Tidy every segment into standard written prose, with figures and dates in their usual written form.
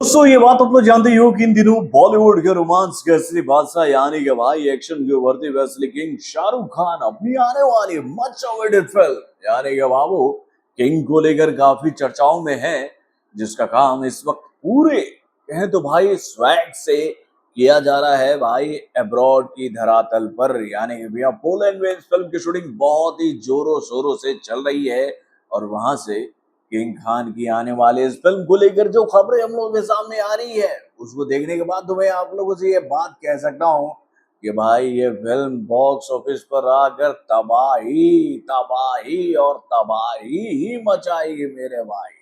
दोस्तों ये बात आप लोग जानते ही हो कि इन दिनों बॉलीवुड के रोमांस के असली बादशाह यानी कि भाई एक्शन के उभरते हुए असली किंग शाहरुख खान अपनी आने वाली मच अवेटेड फिल्म यानी कि बाबू किंग को लेकर काफी चर्चाओं में है, जिसका काम इस वक्त पूरे कहें तो भाई स्वैग से किया जा रहा है भाई अब्रॉड की धरातल पर। यानी कि भैया पोलैंड में इस फिल्म की शूटिंग बहुत ही जोरों शोरों से चल रही है और वहां से किंग खान की आने वाले इस फिल्म को लेकर जो खबरें हम लोगों के सामने आ रही है उसको देखने के बाद तो मैं आप लोगों से ये बात कह सकता हूँ कि भाई ये फिल्म बॉक्स ऑफिस पर आकर तबाही तबाही और तबाही ही मचाएगी मेरे भाई।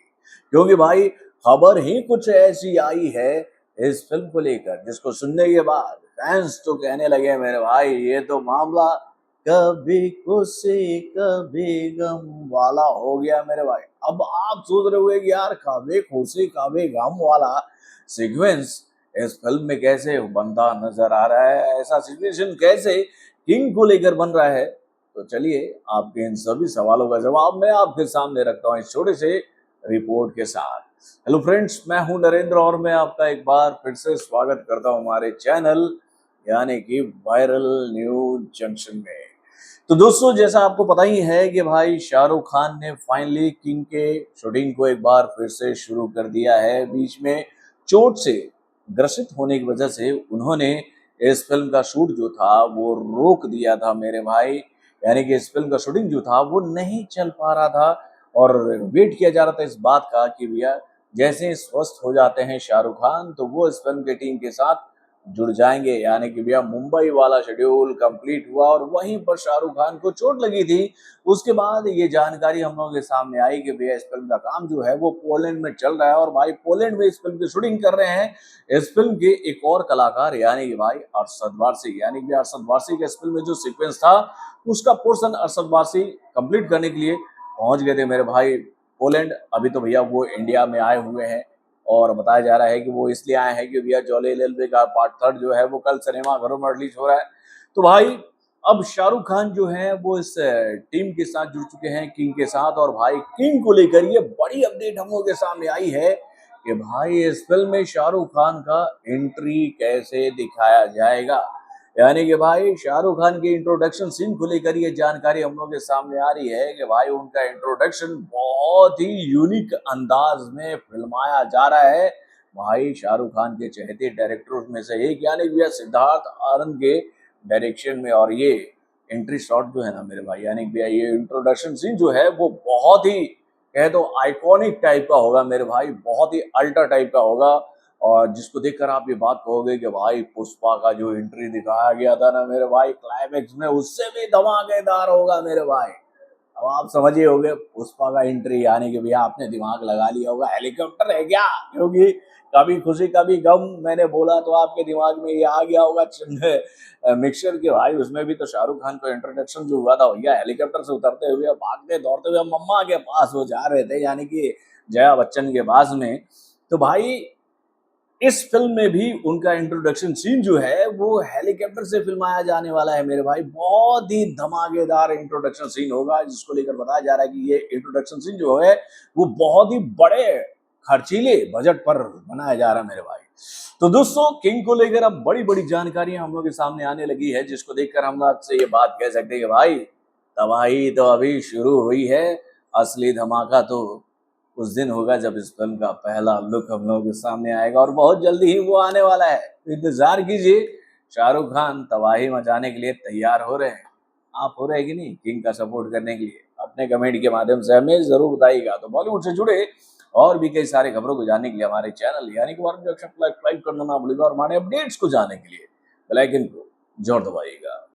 क्योंकि भाई खबर ही कुछ ऐसी आई है इस फिल्म को लेकर जिसको सुनने के बाद फैंस तो कहने लगे मेरे भाई ये तो मामला कभी खुशी कभी गम वाला हो गया मेरे भाई। अब आप सोच रहे होंगे कि यार कभी खुशी कभी गम वाला सीक्वेंस इस फिल्म में कैसे बनता नजर आ रहा है, ऐसा सिचुएशन कैसे किंग को लेकर बन रहा है। तो चलिए आपके इन सभी सवालों का जवाब मैं आपके सामने रखता हूँ इस छोटे से रिपोर्ट के साथ। हेलो फ्रेंड्स, मैं हूं नरेंद्र और मैं आपका एक बार फिर से स्वागत करता हूं हमारे चैनल यानी कि वायरल न्यूज जंक्शन में। तो दोस्तों जैसा आपको पता ही है कि भाई शाहरुख खान ने फाइनली किंग के शूटिंग को एक बार फिर से शुरू कर दिया है। बीच में चोट से ग्रसित होने की वजह से उन्होंने इस फिल्म का शूट जो था वो रोक दिया था मेरे भाई। यानी कि इस फिल्म का शूटिंग जो था वो नहीं चल पा रहा था और वेट किया जा रहा था इस बात का कि भैया जैसे स्वस्थ हो जाते हैं शाहरुख खान तो वो इस फिल्म के टीम के साथ जुड़ जाएंगे। यानी कि भैया मुंबई वाला शेड्यूल कंप्लीट हुआ और वहीं पर शाहरुख खान को चोट लगी थी। उसके बाद ये जानकारी हम लोगों के सामने आई कि भैया इस फिल्म का काम जो है वो पोलैंड में चल रहा है और भाई पोलैंड में इस फिल्म की शूटिंग कर रहे हैं इस फिल्म के एक और कलाकार यानी कि भाई अरशद वारसी। यानी कि अरशद वारसी के इस फिल्म में जो सीक्वेंस था उसका पोर्शन अरशद वारसी कंप्लीट करने के लिए पहुंच गए थे मेरे भाई पोलैंड। अभी तो भैया वो इंडिया में आए हुए हैं और बताया जा रहा है कि वो इसलिए आए हैं कि भैया जॉली एलएलबी का पार्ट 3 जो है वो कल सिनेमा घरों में रिलीज हो रहा है। तो भाई अब शाहरुख खान जो है वो इस टीम के साथ जुड़ चुके हैं किंग के साथ और भाई किंग को लेकर ये बड़ी अपडेट हम लोगों के सामने आई है कि भाई इस फिल्म में शाहरुख खान का एंट्री कैसे दिखाया जाएगा। यानी कि भाई शाहरुख खान के इंट्रोडक्शन सीन को लेकर ये जानकारी हम लोग के सामने आ रही है कि भाई उनका इंट्रोडक्शन बहुत ही यूनिक अंदाज में फिल्माया जा रहा है भाई शाहरुख खान के चहेते डायरेक्टरों में से एक यानी कि सिद्धार्थ आनंद के डायरेक्शन में। और ये एंट्री शॉट जो है ना मेरे भाई यानी कि ये इंट्रोडक्शन सीन जो है वो बहुत ही कहे तो आइकॉनिक टाइप का होगा मेरे भाई, बहुत ही अल्ट्रा टाइप का होगा और जिसको देखकर आप ये बात कहोगे कि भाई पुष्पा का जो एंट्री दिखाया गया था ना मेरे भाई क्लाइमेक्स में उससे भी धमाकेदार होगा मेरे भाई। अब आप समझिए होगे पुष्पा का एंट्री यानी कि भैया आपने दिमाग लगा लिया होगा हेलीकॉप्टर है क्या, क्योंकि कभी खुशी कभी गम मैंने बोला तो आपके दिमाग में ये आ गया होगा मिक्सचर के भाई। उसमें भी तो शाहरुख खान का इंट्रोडक्शन जो हुआ था भैया हेलीकॉप्टर से उतरते हुए भागते दौड़ते हुए मम्मा के पास वो जा रहे थे यानी कि जया बच्चन के पास में। तो भाई इस फिल्म में भी उनका इंट्रोडक्शन सीन जो है वो हेलीकॉप्टर से फिल्माया जाने वाला है मेरे भाई। बहुत ही धमाकेदार इंट्रोडक्शन सीन होगा जिसको लेकर बताया जा रहा है कि ये इंट्रोडक्शन सीन जो है वो बहुत ही बड़े खर्चीले बजट पर बनाया जा रहा है मेरे भाई। तो दोस्तों किंग को लेकर अब बड़ी बड़ी जानकारियां हम लोग के सामने आने लगी है जिसको देखकर हम आपसे ये बात कह सकते हैं कि भाई तबाही तो अभी शुरू हुई है, असली धमाका तो उस दिन होगा जब इस फिल्म का पहला लुक हम लोगों के सामने आएगा और बहुत जल्दी ही वो आने वाला है। तो इंतजार कीजिए, शाहरुख खान तबाही मचाने के लिए तैयार हो रहे हैं। आप हो रहे हैं कि नहीं किंग का सपोर्ट करने के लिए? अपने कमेंट के माध्यम से हमें जरूर बताइएगा। तो बॉलीवुड से जुड़े और भी कई सारे खबरों को जानने के लिए हमारे चैनल यानी कि वारन जंक्शन को लाइक करना ना भूलिएगा और हमारे अपडेट्स को जानने के लिए बेल आइकन को जोर दबाइएगा।